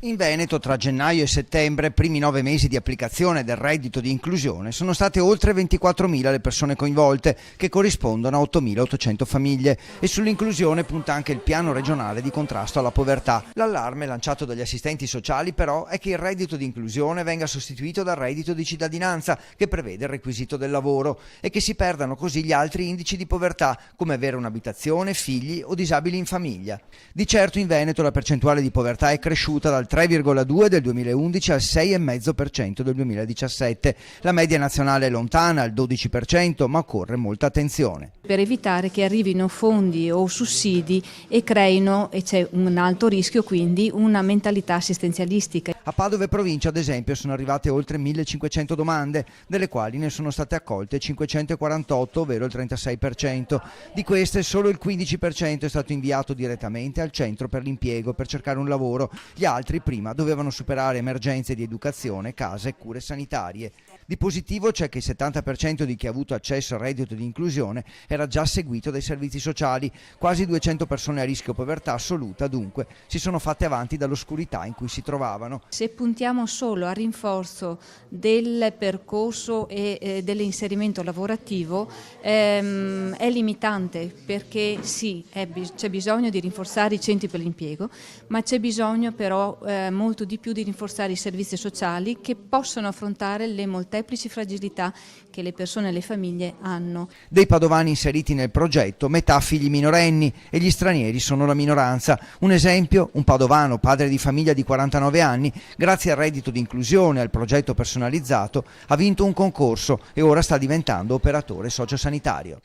In Veneto, tra gennaio e settembre, primi 9 mesi di applicazione del reddito di inclusione, sono state oltre 24.000 le persone coinvolte, che corrispondono a 8.800 famiglie. E sull'inclusione punta anche il piano regionale di contrasto alla povertà. L'allarme lanciato dagli assistenti sociali però è che il reddito di inclusione venga sostituito dal reddito di cittadinanza, che prevede il requisito del lavoro, e che si perdano così gli altri indici di povertà, come avere un'abitazione, figli o disabili in famiglia. Di certo in Veneto la percentuale di povertà è cresciuta dal 3,2 del 2011 al 6,5% del 2017. La media nazionale è lontana, al 12%, ma occorre molta attenzione. Per evitare che arrivino fondi o sussidi e creino, e c'è un alto rischio quindi, una mentalità assistenzialistica. A Padova e provincia, ad esempio, sono arrivate oltre 1.500 domande, delle quali ne sono state accolte 548, ovvero il 36%. Di queste solo il 15% è stato inviato direttamente al centro per l'impiego per cercare un lavoro. Gli altri prima dovevano superare emergenze di educazione, casa e cure sanitarie. Di positivo c'è che il 70% di chi ha avuto accesso al reddito di inclusione era già seguito dai servizi sociali. Quasi 200 persone a rischio povertà assoluta, dunque, si sono fatte avanti dall'oscurità in cui si trovavano. Se puntiamo solo al rinforzo del percorso e dell'inserimento lavorativo è limitante, perché sì, c'è bisogno di rinforzare i centri per l'impiego, ma c'è bisogno però molto di più di rinforzare i servizi sociali che possono affrontare le molteplici fragilità che le persone e le famiglie hanno. Dei padovani inseriti nel progetto, metà figli minorenni, e gli stranieri sono la minoranza. Un esempio, un padovano, padre di famiglia di 49 anni, grazie al reddito di inclusione e al progetto personalizzato, ha vinto un concorso e ora sta diventando operatore sociosanitario.